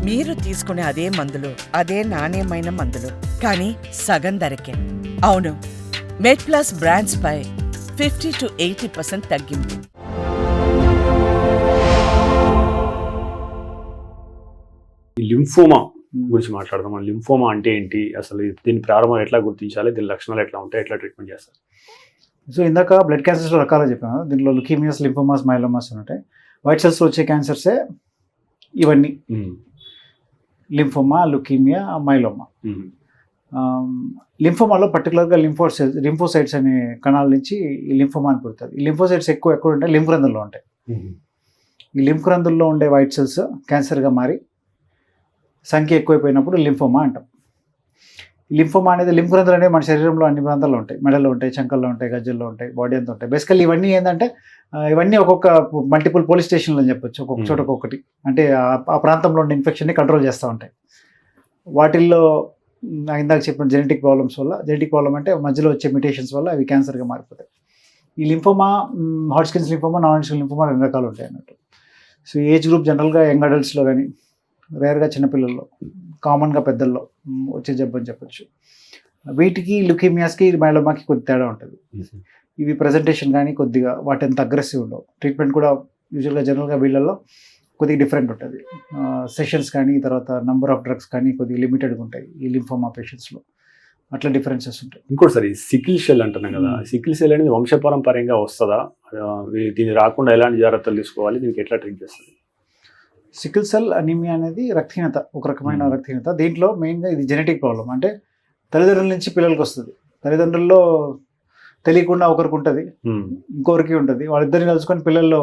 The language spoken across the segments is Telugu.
మీరు తీసుకునే అదే మందులు, అదే నాణ్యమైన మందులు, కానీ సగం ధరకే. అవును, మెడ్ప్లస్ బ్రాండ్స్ పై 50 to 80% తగ్గింపు. లింఫోమా గురించి మాట్లాడదాం. లింఫోమా అంటే ఏంటి, అసలు దీని ప్రారంభం ఎట్లా గుర్తించాలి, దీని లక్షణాలు ఎట్లా ఉంటాయి, ఎట్లా ట్రీట్మెంట్ చేస్తారు? సో ఇందాక బ్లడ్ క్యాన్సర్స్లో రకాలు చెప్పాను. దీంట్లో లుకీమియాస్, లింఫోమాస్, మైలోమాస్ ఉంటాయి. వైట్ సెల్స్లో వచ్చే క్యాన్సర్సే ఇవన్నీ: లింఫోమా, లుకీమియా, మైలోమా. లింఫోమాలో పర్టికులర్గా లింఫోసైట్స్ అనే కణాల నుంచి ఈ లింఫోమా అని పుడుతుంది. ఈ లింఫోసైట్స్ ఎక్కడ ఉంటాయి? లింఫ్ గ్రంథుల్లో ఉంటాయి. ఈ లింఫ్ గ్రంథుల్లో ఉండే వైట్ సెల్స్ క్యాన్సర్గా మారి సంఖ్య ఎక్కువైపోయినప్పుడు లింఫోమా అంటాం. లింఫోమా అనేది లింఫ్ గ్రంథులు అనేవి మన శరీరంలో అన్ని ప్రాంతాల్లో ఉంటాయి. మెడలో ఉంటాయి, చంకల్లో ఉంటాయి, గజ్జల్లో ఉంటాయి, బాడీ అంతా ఉంటాయి. బేసికల్లీ ఇవన్నీ ఏంటంటే ఇవన్నీ ఒక్కొక్క మల్టిపుల్ పోలీస్ స్టేషన్లు అని చెప్పొచ్చు. ఒక్కొక్క చోట ఒక్కొక్కటి, అంటే ఆ ప్రాంతంలో ఉండే ఇన్ఫెక్షన్ని కంట్రోల్ చేస్తూ ఉంటాయి. వాటిల్లో ఇందాక చెప్పిన జెనెటిక్ ప్రాబ్లమ్స్ వల్ల, జెనెటిక్ ప్రాబ్లమ్ అంటే మధ్యలో వచ్చే మ్యూటేషన్స్ వల్ల అవి క్యాన్సర్గా మారిపోతాయి. ఈ లింఫోమా, హాడ్స్కిన్స్ లింఫోమా, నాన్ హాడ్స్కిన్ లింఫోమా 2 రకాలు ఉంటాయి అన్నట్టు. సో ఏజ్ గ్రూప్ జనరల్గా యంగ్ అడల్ట్స్లో కానీ, రేర్గా చిన్నపిల్లల్లో, కామన్గా పెద్దల్లో వచ్చే జబ్బు అని చెప్పొచ్చు. వీటికి లుకీమియాస్కి, మైలోమాకి కొద్ది తేడా ఉంటుంది. ఇవి ప్రజెంటేషన్ కానీ కొద్దిగా వాటి అంత అగ్రెసివ్ ఉండవు. ట్రీట్మెంట్ కూడా యూజువల్గా జనరల్గా వీళ్ళల్లో కొద్దిగా డిఫరెంట్ ఉంటుంది. సెషన్స్ కానీ, తర్వాత నెంబర్ ఆఫ్ డ్రగ్స్ కానీ కొద్దిగా లిమిటెడ్గా ఉంటాయి ఈ లింఫోమా పేషెంట్స్లో. అట్లా డిఫరెన్సెస్ ఉంటాయి. ఇంకోటి సార్, ఈ సికిల్ సెల్ అంటున్నాం కదా, సికిల్ సెల్ అనేది వంశపారంపర్యంగా వస్తుందా? దీన్ని రాకుండా ఎలాంటి జాగ్రత్తలు తీసుకోవాలి, దీనికి ఎట్లా ట్రీట్ చేస్తుంది? సికిల్ సెల్ అనీమియా అనేది రక్తహీనత, ఒక రకమైన రక్తహీనత. దీంట్లో మెయిన్గా ఇది జెనెటిక్ ప్రాబ్లం. అంటే తల్లిదండ్రుల నుంచి పిల్లలకి వస్తుంది. తల్లిదండ్రుల్లో తెలియకుండా ఒకరికి ఉంటుంది, ఇంకొకరికి ఉంటుంది. వాళ్ళిద్దరిని కలుసుకొని పిల్లల్లో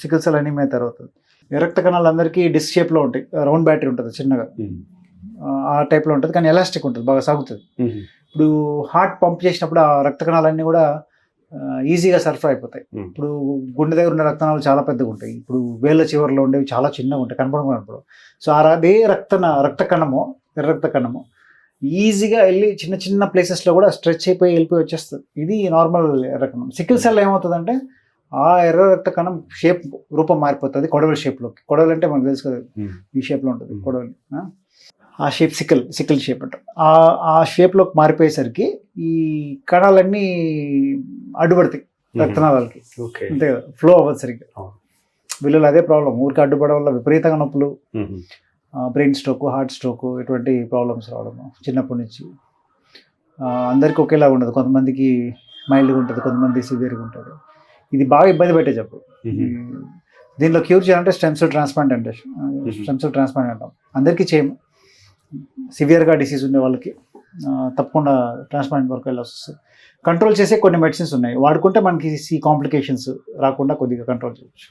సికిల్ సెల్ అనీమియా తయారవుతుంది. రక్త కణాలు అందరికీ డిస్క్ షేప్లో ఉంటాయి. రౌండ్ బ్యాటరీ ఉంటుంది చిన్నగా, ఆ టైప్లో ఉంటుంది, కానీ ఎలాస్టిక్ ఉంటుంది, బాగా సాగుతుంది. ఇప్పుడు హార్ట్ పంప్ చేసినప్పుడు ఆ రక్త కణాలన్నీ కూడా ఈజీగా సరఫరా అయిపోతాయి. ఇప్పుడు గుండె దగ్గర ఉన్న రక్తనాళాలు చాలా పెద్దగా ఉంటాయి. ఇప్పుడు వేళ్ళ చివరిలో ఉండేవి చాలా చిన్నగా ఉంటాయి, కనపడకుండా. సో అదే రక్త కణము, ఎర్ర రక్త కణము ఈజీగా వెళ్ళి చిన్న చిన్న ప్లేసెస్లో కూడా స్ట్రెచ్ అయిపోయి వెళ్ళిపోయి వచ్చేస్తుంది. ఇది నార్మల్ ఎర్ర కణం. సికిల్ సెల్ ఏమవుతుందంటే ఆ ఎర్ర రక్త కణం రూపం మారిపోతుంది కొడవలి షేప్లోకి. కొడవలి అంటే మనకు తెలుసు కదా, ఈ షేప్లో ఉంటుంది కొడవలి. ఆ షేప్ సికిల్ షేప్ అంటాం. ఆ షేప్లోకి మారిపోయేసరికి ఈ కణాలన్నీ అడ్డుపడతాయి రక్తనాళాలకి. అంతే కదా, ఫ్లో అవ్వదు సరిగ్గా. వీళ్ళలో అదే ప్రాబ్లం. ఊరికి అడ్డుపడడం వల్ల విపరీతంగా నొప్పులు, బ్రెయిన్ స్ట్రోక్, హార్ట్ స్ట్రోక్, ఇటువంటి ప్రాబ్లమ్స్ రావడము చిన్నప్పటి నుంచి. అందరికీ ఒకేలాగా ఉండదు. కొంతమందికి మైల్డ్గా ఉంటుంది, కొంతమంది సివియర్గా ఉంటుంది. ఇది బాగా ఇబ్బంది పెట్టే జబ్బు. దీనిలో క్యూర్ చేయాలంటే స్టెమ్ సెల్ ట్రాన్స్ప్లాంట్ అంటాం. అందరికీ చేయము. సివియర్గా డిసీజ్ ఉండే వాళ్ళకి తప్పకుండా ట్రాన్స్ప్లాంట్ వరకు వెళ్ళాల్సి వస్తుంది. కంట్రోల్ చేసే కొన్ని మెడిసిన్స్ ఉన్నాయి, వాడుకుంటే మనకి ఈ కాంప్లికేషన్స్ రాకుండా కొద్దిగా కంట్రోల్ చేయవచ్చు.